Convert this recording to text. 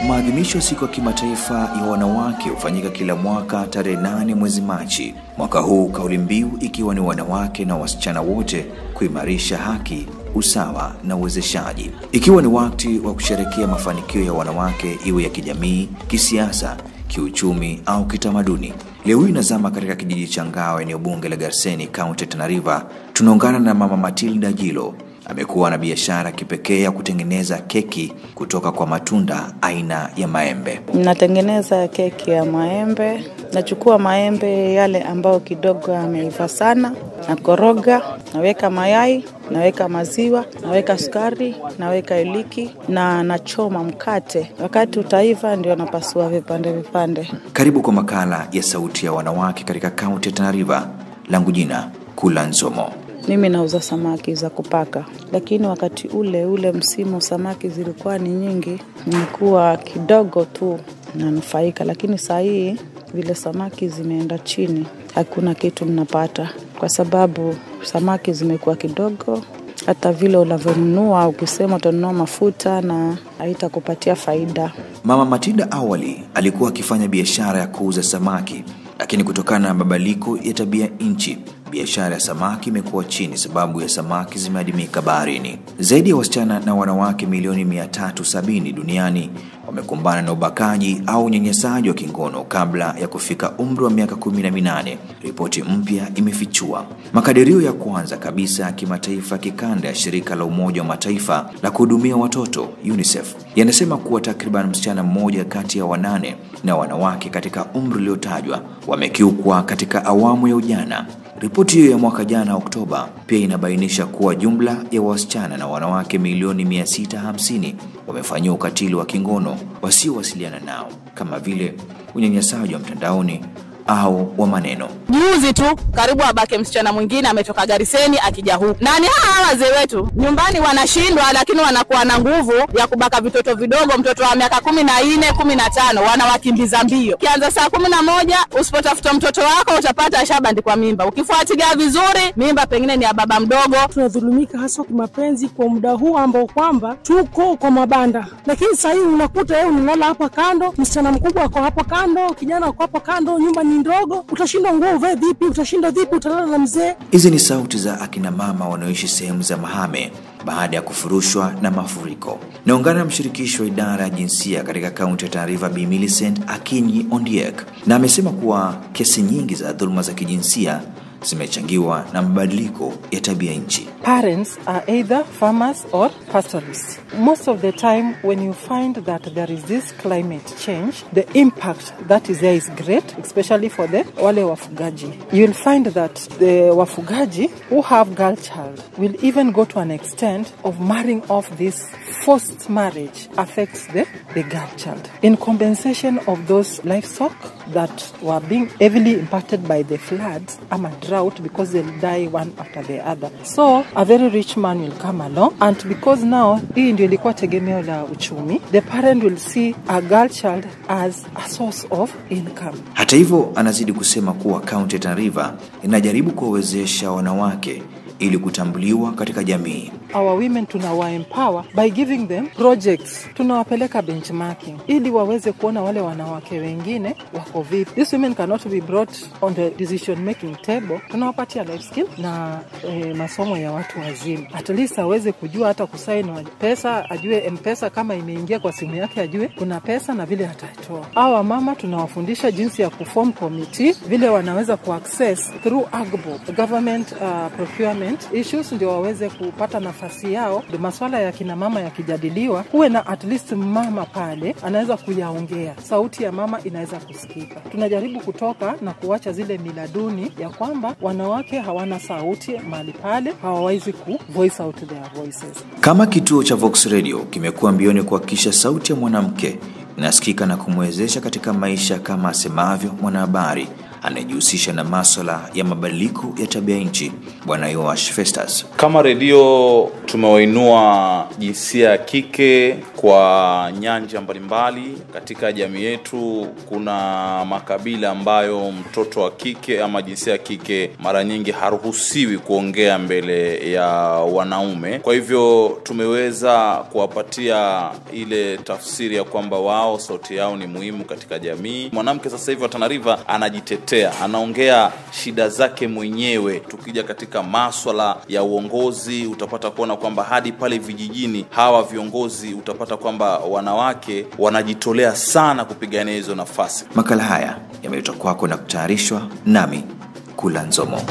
Maadhimisho siku ya kimataifa ya wanawake hufanyika kila mwaka tarehe 8 mwezi Machi. Mwaka huu kauli mbiu ikiwa ni wanawake na wasichana wote kuimarisha haki, usawa na uwezeshaji. Ikiwa ni wakati wa kusherehekea mafanikio ya wanawake iwe ya kijamii, kisiasa, kiuchumi au kitamaduni. Leo hii nazama katika kijiji cha Ngao, eneo bunge la Garseni, kaunti ya Tana River. Tunaungana na Mama Matilda Jilo. Amekuwa na biashara kipekee ya kutengeneza keki kutoka kwa matunda aina ya maembe. Natengeneza keki ya maembe. Nachukua maembe yale ambao kidogo yameiva sana, nakoroga, naweka mayai, naweka maziwa, naweka sukari, naweka iliki na nachoma mkate. Wakati utaiva ndio napasua vipande. Karibu kwa makala ya Sauti ya Wanawake katika kaunti ya Tana River. Langu jina Kula Nzomo. Mimi nauza samaki za kupaka, lakini wakati ule msimu samaki zilikuwa ni nyingi, nilikuwa kidogo tu nanufaika, lakini saa hii vile samaki zimeenda chini, hakuna kitu mnapata kwa sababu samaki zimekuwa kidogo. Hata vile unavyonunua, ukisema utanunua mafuta na haitakupatia faida. Mama Matilda awali alikuwa akifanya biashara ya kuuza samaki, lakini kutokana na mabadiliko ya tabia nchi, biashara ya samaki imekuwa chini sababu ya samaki zimeadimika baharini. Zaidi ya wasichana na wanawake milioni 370 duniani wamekumbana na ubakaji au unyanyasaji wa kingono kabla ya kufika umri wa miaka 18. Ripoti mpya imefichua. Makadirio ya kwanza kabisa ya kimataifa kikanda ya shirika la Umoja wa Mataifa la kuhudumia watoto UNICEF yanasema kuwa takriban msichana mmoja kati ya 8 na wanawake katika umri uliotajwa wamekiukwa katika awamu ya ujana. Ripoti hiyo ya mwaka jana Oktoba pia inabainisha kuwa jumla ya wasichana na wanawake milioni 650 wamefanyiwa ukatili wa kingono wasiowasiliana nao, kama vile unyanyasaji wa mtandaoni au wa maneno. Juzi tu karibu abake msichana mwingine ametoka Gariseni akija huku. Nani hawa wazee wetu? Nyumbani wanashindwa, lakini wanakuwa na nguvu ya kubaka vitoto vidogo. Mtoto wa miaka 14, 15 wanawakimbiza mbio. Kianza saa 11 usipotafuta mtoto wako utapata shabandikwa mimba. Ukifuatilia vizuri, mimba pengine ni ya baba mdogo. Tunadhulumika hasa kwa mapenzi kwa muda huu ambao kwamba tuko kwa mabanda. Lakini sasa hivi unakuta yeye unalala hapa kando, msichana mkubwa ako hapa kando, kijana ako hapa kando, nyumba ni ndogo, utashinda nguo uvae vipi, utashinda vipi, utalala na mzee. Hizi ni sauti za akina mama wanaoishi sehemu za mahame baada ya kufurushwa na mafuriko. Naungana na mshirikisho wa idara ya jinsia katika kaunti ya Tana River, Bi Millicent Akinyi Ondiek, na amesema kuwa kesi nyingi za dhuluma za kijinsia zimechangiwa na mabadiliko ya tabia nchi. Parents are either farmers or pastoralists. Most of the time when you find that there is this climate change, the impact that is there is great, especially for the wale wafugaji. You'll find that the wafugaji who have girl child will even go to an extent of marrying off this forced marriage affects the girl child. In compensation of those livestock that were being heavily impacted by the floods and drought, because they'll die one after the other. So a very rich man will come along, and because now hii ndio ilikuwa tegemeo la uchumi, the parent will see a girl child as a source of income. Hata hivyo anazidi kusema kuwa kaunti ya Tana River inajaribu kuwawezesha wanawake ili kutambuliwa katika jamii. Our women tunawa empower by giving them projects. Tunawapeleka benchmarking ili waweze kuona wale wanawake wengine wako vipi. These women cannot be brought on the decision making table. Tunawapatia life skill na masomo ya watu wazima. At least aweze kujua hata kusaini pesa, ajue M-Pesa kama imeingia kwa simu yake, ajue kuna pesa na vile atatoa. Hawa mama tunawafundisha jinsi ya kuform committee, vile wanaweza kuaccess through AGBO, government procurement issues, ndio waweze kupata nafasi yao. Ndio masuala ya kina mama yakijadiliwa, kuwe na at least mama pale anaweza kuyaongea, sauti ya mama inaweza kusikika. Tunajaribu kutoka na kuacha zile mila duni ya kwamba wanawake hawana sauti mahali pale, hawawezi ku voice out their voices. Kama kituo cha Vox Radio kimekuwa mbioni kuhakikisha sauti ya mwanamke inasikika na kumwezesha katika maisha, kama asemavyo mwanahabari anayejihusisha na masuala ya mabadiliko ya tabia nchi, Bwana Yoash Festus. Kama redio tumewainua jinsia ya kike kwa nyanja mbalimbali katika jamii yetu. Kuna makabila ambayo mtoto wa kike ama jinsia ya kike mara nyingi haruhusiwi kuongea mbele ya wanaume. Kwa hivyo tumeweza kuwapatia ile tafsiri ya kwamba wao sauti yao ni muhimu katika jamii. Mwanamke sasa hivi wa Tana River anajitetea, anaongea shida zake mwenyewe. Tukija katika masuala ya uongozi, utapata kuona kwamba hadi pale vijijini hawa viongozi utapata kwamba wanawake wanajitolea sana kupigania hizo nafasi. Makala haya yameletwa kwako na kutayarishwa nami Kula Nzomo.